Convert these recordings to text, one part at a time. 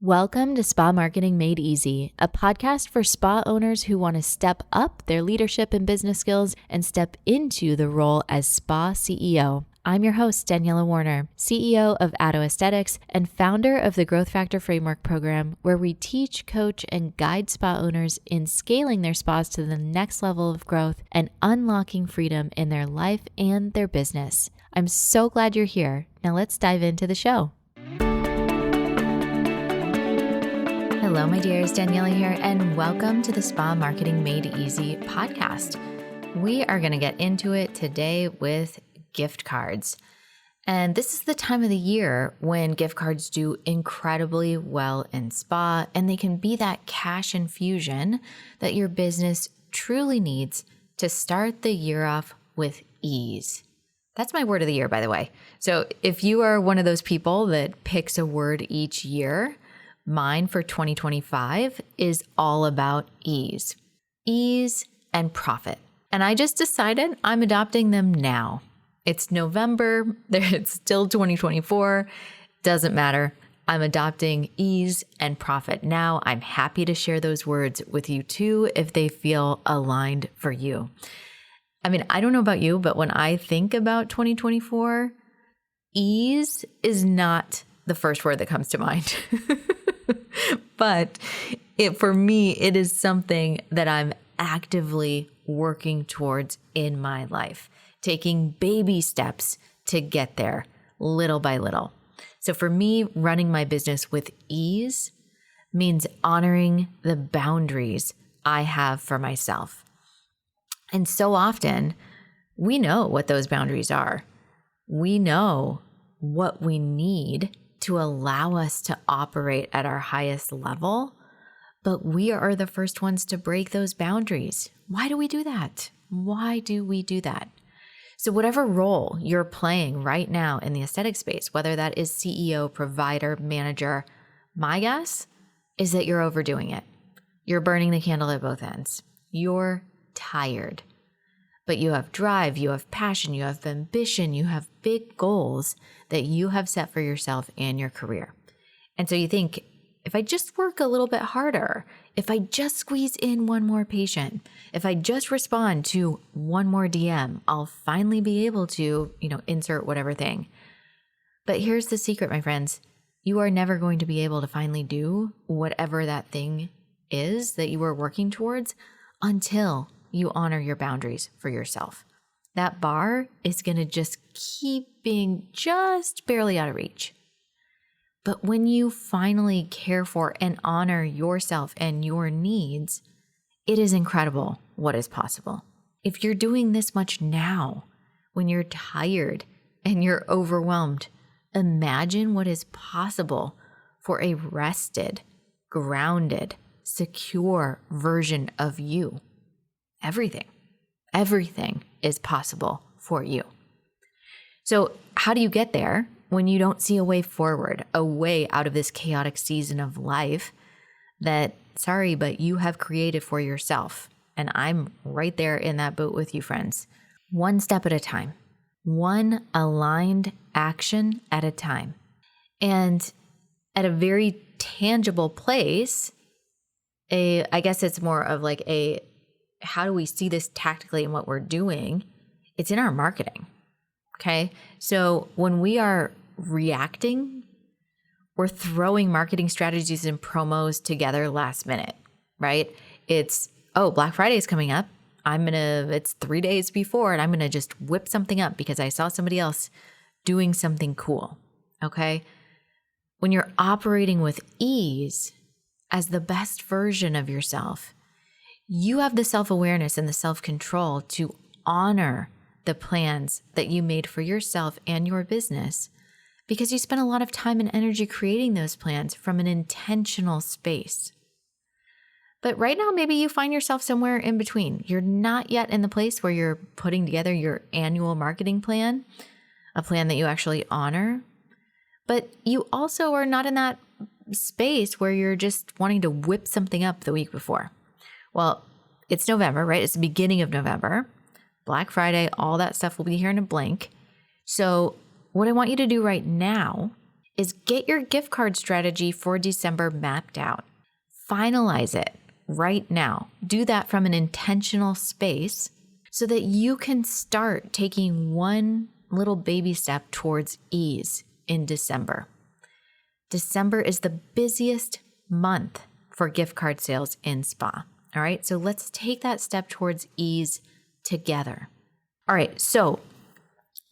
Welcome to Spa Marketing Made Easy, a podcast for spa owners who want to step up their leadership and business skills and step into the role as spa CEO. I'm your host, Daniela Warner, CEO of Addo Aesthetics and founder of the Growth Factor Framework program, where we teach, coach, and guide spa owners in scaling their spas to the next level of growth and unlocking freedom in their life and their business. I'm so glad you're here. Now let's dive into the show. Hello, my dears, Daniela here, and welcome to the Spa Marketing Made Easy podcast. We are going to get into it today with gift cards. And this is the time of the year when gift cards do incredibly well in spa, and they can be that cash infusion that your business truly needs to start the year off with ease. That's my word of the year, by the way. So if you are one of those people that picks a word each year, mine for 2025 is all about ease. Ease and profit. And I just decided I'm adopting them now. It's November, it's still 2024, doesn't matter. I'm adopting ease and profit now. I'm happy to share those words with you too if they feel aligned for you. I mean, I don't know about you, but when I think about 2024, ease is not the first word that comes to mind. But for me, it is something that I'm actively working towards in my life, taking baby steps to get there little by little. So for me, running my business with ease means honoring the boundaries I have for myself. And so often, we know what those boundaries are. We know what we need to allow us to operate at our highest level, but we are the first ones to break those boundaries. Why do we do that? Why do we do that? So whatever role you're playing right now in the aesthetic space, whether that is CEO, provider, manager, my guess is that you're overdoing it. You're burning the candle at both ends. You're tired, but you have drive, you have passion, you have ambition, you have big goals that you have set for yourself and your career. And so you think, if I just work a little bit harder, if I just squeeze in one more patient, if I just respond to one more DM, I'll finally be able to, insert whatever thing. But here's the secret, my friends. You are never going to be able to finally do whatever that thing is that you are working towards until you honor your boundaries for yourself. That bar is going to just keep being just barely out of reach. But when you finally care for and honor yourself and your needs, it is incredible what is possible. If you're doing this much now, when you're tired and you're overwhelmed, imagine what is possible for a rested, grounded, secure version of you. Everything is possible for you. So how do you get there when you don't see a way forward, a way out of this chaotic season of life that, sorry, but you have created for yourself? And I'm right there in that boat with you, friends. One step at a time, one aligned action at a time. And at a very tangible place, I guess it's more of like how do we see this tactically in what we're doing? It's in our marketing, okay? So when we are reacting, we're throwing marketing strategies and promos together last minute, right? It's, Black Friday is coming up. It's 3 days before, and I'm going to just whip something up because I saw somebody else doing something cool, okay? When you're operating with ease as the best version of yourself, you have the self-awareness and the self-control to honor the plans that you made for yourself and your business because you spent a lot of time and energy creating those plans from an intentional space. But right now, maybe you find yourself somewhere in between. You're not yet in the place where you're putting together your annual marketing plan, a plan that you actually honor. But you also are not in that space where you're just wanting to whip something up the week before. Well, it's November, right? It's the beginning of November. Black Friday, all that stuff will be here in a blink. So what I want you to do right now is get your gift card strategy for December mapped out. Finalize it right now. Do that from an intentional space so that you can start taking one little baby step towards ease in December. December is the busiest month for gift card sales in spa. All right, so let's take that step towards ease together. All right, so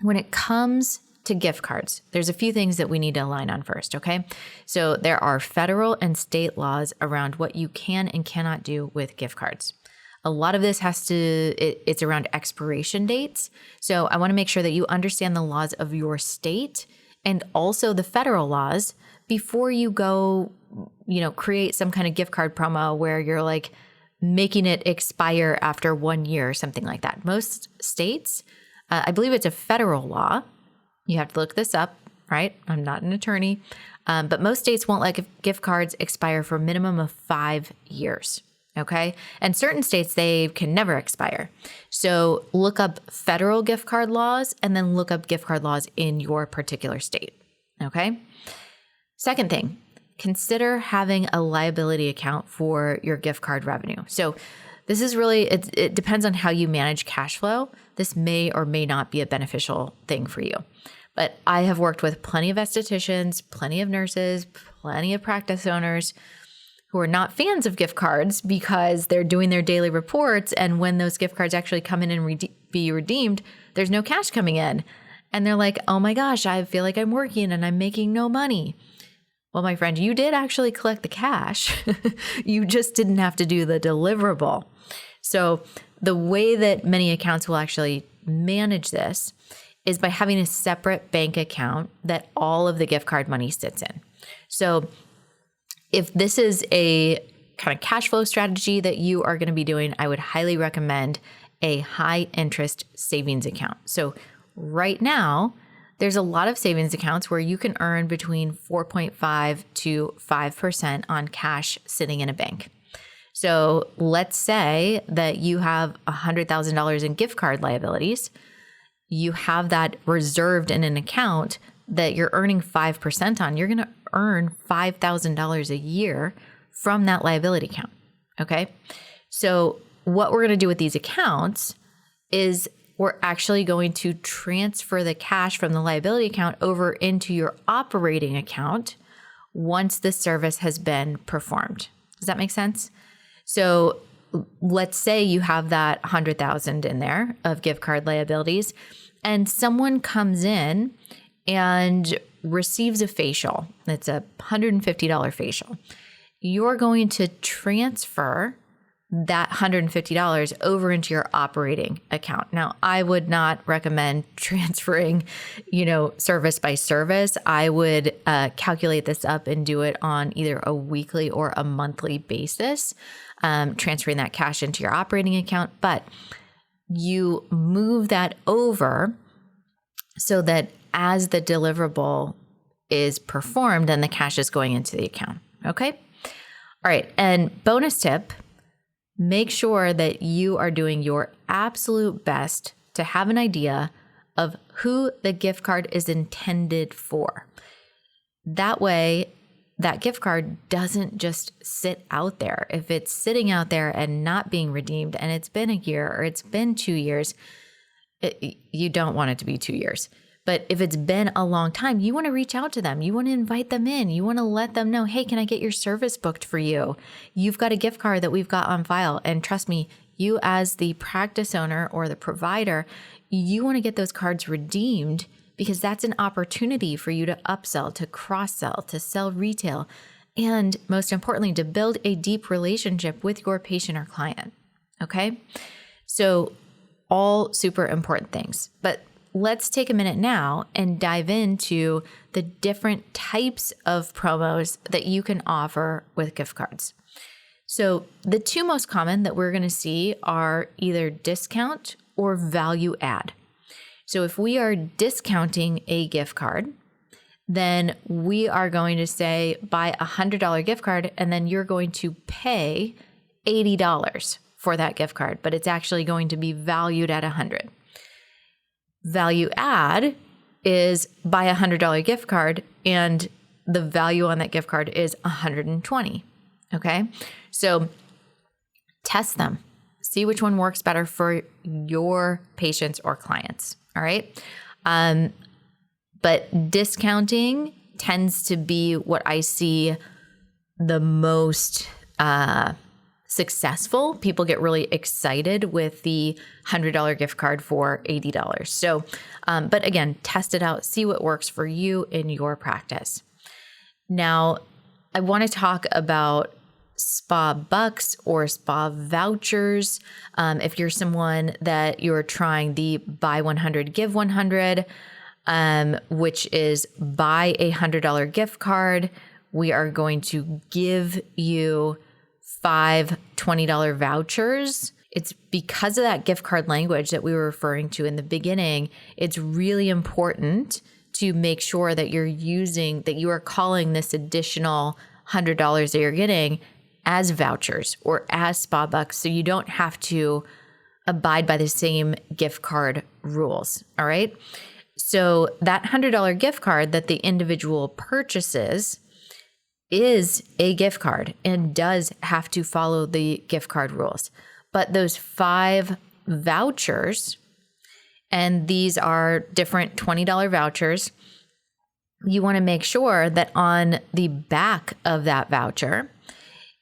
when it comes to gift cards, there's a few things that we need to align on first, okay? So there are federal and state laws around what you can and cannot do with gift cards. A lot of this it's around expiration dates. So I want to make sure that you understand the laws of your state and also the federal laws before you go, create some kind of gift card promo where you're like making it expire after 1 year or something like that. Most states, I believe it's a federal law. You have to look this up, right? I'm not an attorney, but most states won't let gift cards expire for a minimum of 5 years. Okay. And certain states, they can never expire. So look up federal gift card laws and then look up gift card laws in your particular state. Okay. Second thing, consider having a liability account for your gift card revenue. So this is really, it depends on how you manage cash flow. This may or may not be a beneficial thing for you. But I have worked with plenty of estheticians, plenty of nurses, plenty of practice owners who are not fans of gift cards because they're doing their daily reports. And when those gift cards actually come in and be redeemed, there's no cash coming in. And they're like, oh my gosh, I feel like I'm working and I'm making no money. Well, my friend, you did actually collect the cash. You just didn't have to do the deliverable. So the way that many accounts will actually manage this is by having a separate bank account that all of the gift card money sits in. So if this is a kind of cash flow strategy that you are going to be doing, I would highly recommend a high interest savings account. So right now, there's a lot of savings accounts where you can earn between 4.5 to 5% on cash sitting in a bank. So let's say that you have $100,000 in gift card liabilities. You have that reserved in an account that you're earning 5% on. You're going to earn $5,000 a year from that liability account. Okay. So what we're going to do with these accounts is we're actually going to transfer the cash from the liability account over into your operating account once the service has been performed. Does that make sense? So let's say you have that $100,000 in there of gift card liabilities and someone comes in and receives a facial. It's a $150 facial. You're going to transfer that $150 over into your operating account. Now, I would not recommend transferring, service by service. I would calculate this up and do it on either a weekly or a monthly basis, transferring that cash into your operating account. But you move that over so that as the deliverable is performed, then the cash is going into the account. Okay. All right. And bonus tip, make sure that you are doing your absolute best to have an idea of who the gift card is intended for. That way, that gift card doesn't just sit out there. If it's sitting out there and not being redeemed and it's been a year or it's been 2 years, you don't want it to be 2 years. But if it's been a long time, you want to reach out to them. You want to invite them in. You want to let them know, hey, can I get your service booked for you? You've got a gift card that we've got on file. And trust me, you as the practice owner or the provider, you want to get those cards redeemed because that's an opportunity for you to upsell, to cross-sell, to sell retail, and most importantly, to build a deep relationship with your patient or client. Okay? So all super important things. But let's take a minute now and dive into the different types of promos that you can offer with gift cards. So the two most common that we're going to see are either discount or value add. So if we are discounting a gift card, then we are going to say buy a $100 gift card and then you're going to pay $80 for that gift card, but it's actually going to be valued at $100. Value add is buy a $100 gift card and the value on that gift card is $120. Okay. So test them, see which one works better for your patients or clients. All right. But discounting tends to be what I see the most successful. People get really excited with the $100 gift card for $80. So, but again, test it out, see what works for you in your practice. Now, I want to talk about spa bucks or spa vouchers. If you're someone that you're trying the buy 100, give 100, which is buy a $100 gift card, we are going to give you 5 $20 vouchers. It's because of that gift card language that we were referring to in the beginning. It's really important to make sure that you are calling this additional $100 that you're getting as vouchers or as spa bucks, so you don't have to abide by the same gift card rules. All right. So that $100 gift card that the individual purchases is a gift card and does have to follow the gift card rules. But those 5 vouchers, and these are different $20 vouchers, you want to make sure that on the back of that voucher,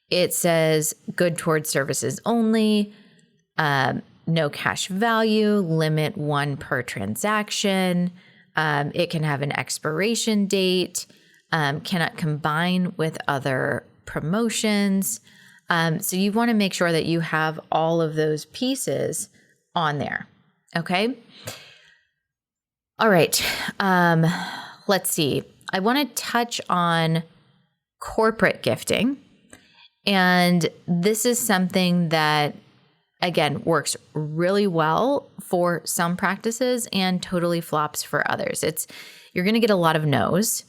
it says good towards services only, no cash value, limit 1 per transaction. It can have an expiration date, cannot combine with other promotions. So you want to make sure that you have all of those pieces on there. Okay. All right. Let's see. I want to touch on corporate gifting. And this is something that, again, works really well for some practices and totally flops for others. You're going to get a lot of no's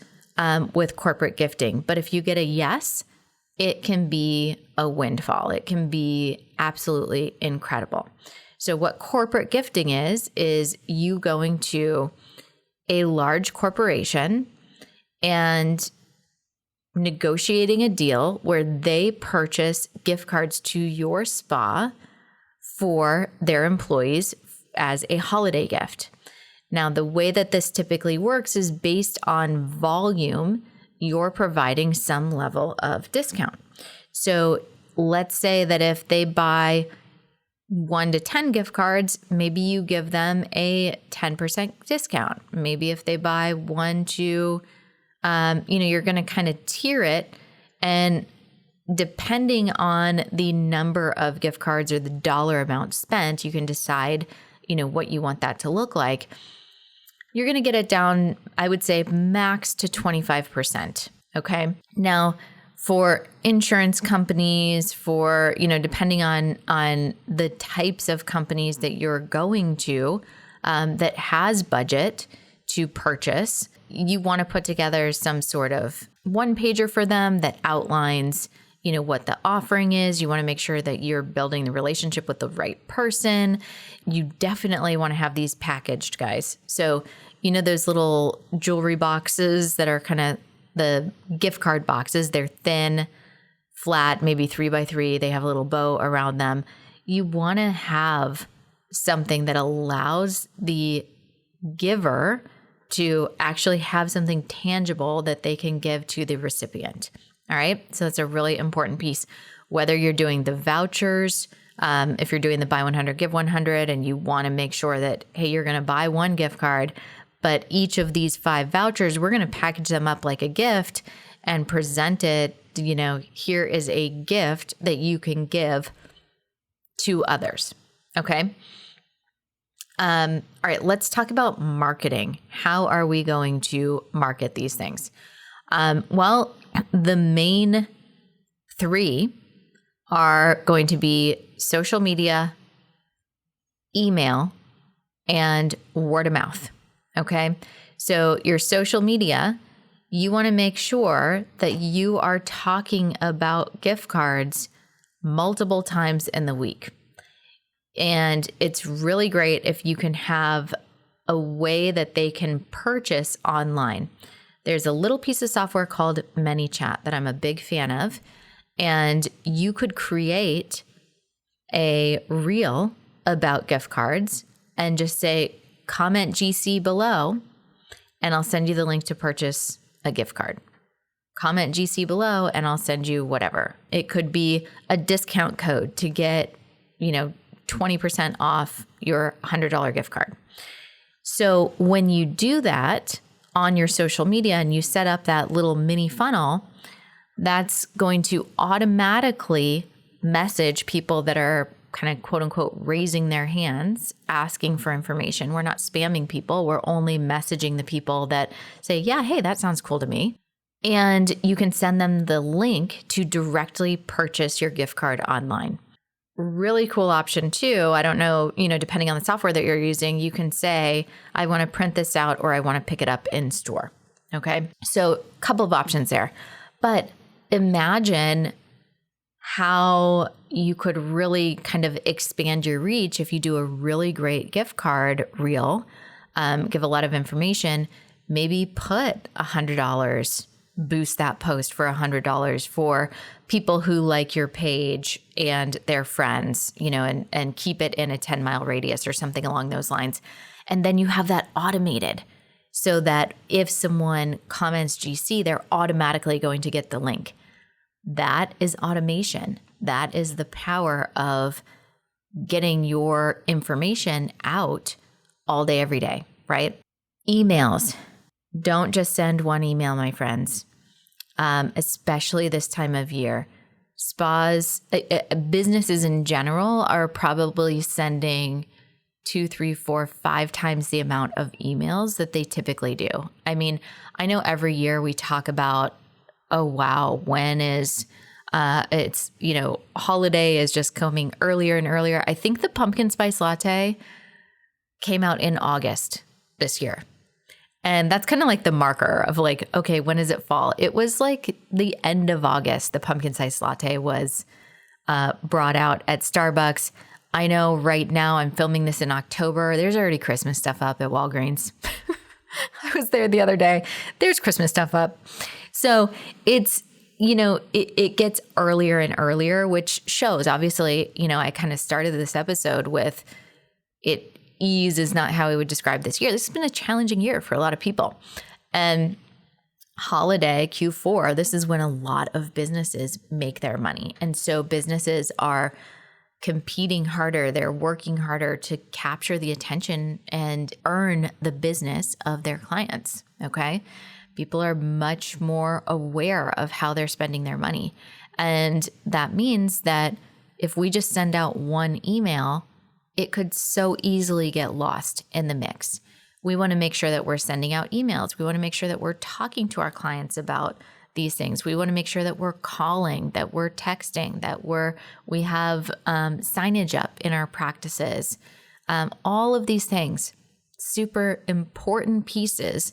with corporate gifting, but if you get a yes, it can be a windfall. It can be absolutely incredible. So what corporate gifting is you going to a large corporation and negotiating a deal where they purchase gift cards to your spa for their employees as a holiday gift. Now, the way that this typically works is based on volume. You're providing some level of discount. So let's say that if they buy 1 to 10 gift cards, maybe you give them a 10% discount. Maybe if they buy 1 to, you're going to kind of tier it. And depending on the number of gift cards or the dollar amount spent, you can decide, what you want that to look like. You're going to get it down, I would say, max to 25%. Okay. Now, for insurance companies, for, depending on the types of companies that you're going to that has budget to purchase, you want to put together some sort of one-pager for them that outlines, what the offering is. You want to make sure that you're building the relationship with the right person. You definitely want to have these packaged, guys. So, those little jewelry boxes that are kind of the gift card boxes, they're thin, flat, maybe 3x3. They have a little bow around them. You want to have something that allows the giver to actually have something tangible that they can give to the recipient. All right. So that's a really important piece. Whether you're doing the vouchers, if you're doing the buy 100, give 100, and you want to make sure that, hey, you're going to buy 1 gift card, but each of these 5 vouchers, we're going to package them up like a gift and present it, here is a gift that you can give to others. Okay. All right, let's talk about marketing. How are we going to market these things? Well, the main 3 are going to be social media, email, and word of mouth. Okay. So your social media, you want to make sure that you are talking about gift cards multiple times in the week. And it's really great if you can have a way that they can purchase online. There's a little piece of software called ManyChat that I'm a big fan of, and you could create a reel about gift cards and just say, comment GC below, and I'll send you the link to purchase a gift card. Comment GC below, and I'll send you whatever. It could be a discount code to get, 20% off your $100 gift card. So when you do that on your social media and you set up that little mini funnel, that's going to automatically message people that are kind of quote unquote raising their hands, asking for information. We're not spamming people. We're only messaging the people that say, yeah, hey, that sounds cool to me. And you can send them the link to directly purchase your gift card online. Really cool option too. I don't know, depending on the software that you're using, you can say, I want to print this out or I want to pick it up in store. Okay. So a couple of options there, but imagine how you could really kind of expand your reach if you do a really great gift card reel, give a lot of information, maybe put $100, boost that post for $100 for people who like your page and their friends, and keep it in a 10-mile radius or something along those lines. And then you have that automated so that if someone comments GC, they're automatically going to get the link. That is automation. That is the power of getting your information out all day, every day, right? Emails. Don't just send one email, my friends. Especially this time of year. Spas, businesses in general are probably sending 2, 3, 4, 5 times the amount of emails that they typically do. I mean, I know every year we talk about, oh, wow, when is, holiday is just coming earlier and earlier. I think the pumpkin spice latte came out in August this year. And that's kind of like the marker of like, okay, when does it fall? It was like the end of August, the pumpkin spice latte was brought out at Starbucks. I know right now I'm filming this in October. There's already Christmas stuff up at Walgreens. I was there the other day. There's Christmas stuff up. So it's, it gets earlier and earlier, which shows, obviously, I kind of started this episode with it. Ease is not how I would describe this year. This has been a challenging year for a lot of people. And holiday Q4, this is when a lot of businesses make their money. And so businesses are competing harder. They're working harder to capture the attention and earn the business of their clients. Okay. People are much more aware of how they're spending their money. And that means that if we just send out one email, it could so easily get lost in the mix. We want to make sure that we're sending out emails. We want to make sure that we're talking to our clients about these things. We want to make sure that we're calling, that we're texting, that we have signage up in our practices. All of these things, super important pieces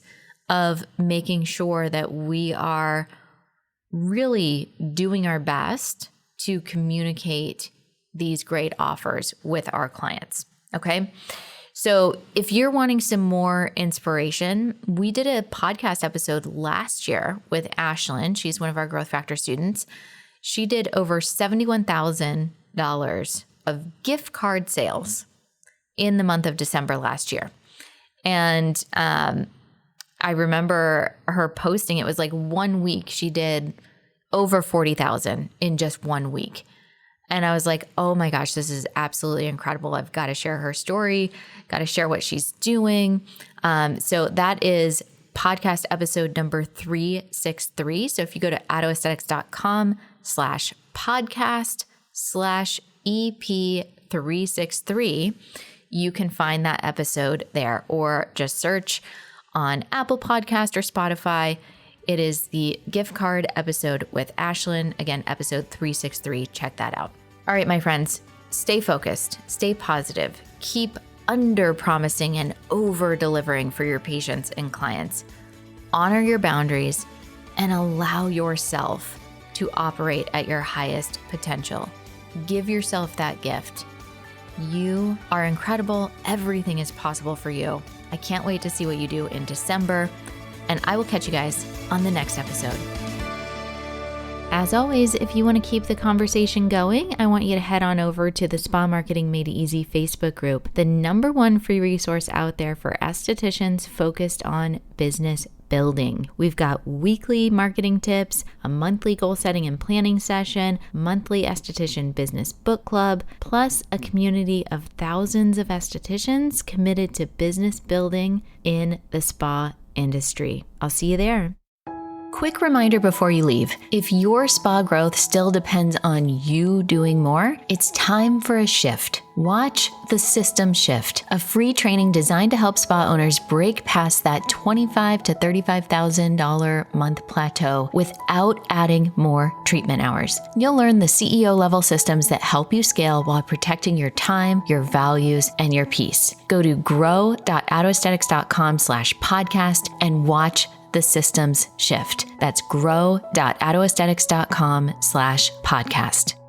of making sure that we are really doing our best to communicate these great offers with our clients. Okay. So if you're wanting some more inspiration, we did a podcast episode last year with Ashlyn. She's one of our Growth Factor students. She did over $71,000 of gift card sales in the month of December last year. And I remember her posting, it was like 1 week. She did over 40,000 in just 1 week. And I was like, oh my gosh, this is absolutely incredible. I've got to share her story, got to share what she's doing. So that is podcast episode number 363. So if you go to addoaesthetics.com/podcast/EP363, you can find that episode there, or just search on Apple Podcast or Spotify. It is the gift card episode with Ashlyn. Again, episode 363. Check that out. All right, my friends, stay focused, stay positive, keep under promising and over delivering for your patients and clients. Honor your boundaries and allow yourself to operate at your highest potential. Give yourself that gift. You are incredible. Everything is possible for you. I can't wait to see what you do in December, and I will catch you guys on the next episode. As always, if you want to keep the conversation going, I want you to head on over to the Spa Marketing Made Easy Facebook group, the #1 free resource out there for estheticians focused on business building. We've got weekly marketing tips, a monthly goal setting and planning session, monthly esthetician business book club, plus a community of thousands of estheticians committed to business building in the spa industry. I'll see you there. Quick reminder before you leave, if your spa growth still depends on you doing more, it's time for a shift. Watch The System Shift, a free training designed to help spa owners break past that $25,000 to $35,000 month plateau without adding more treatment hours. You'll learn the CEO level systems that help you scale while protecting your time, your values, and your peace. Go to grow.autoaesthetics.com/podcast and watch The Systems Shift. That's grow.autoaesthetics.com/podcast.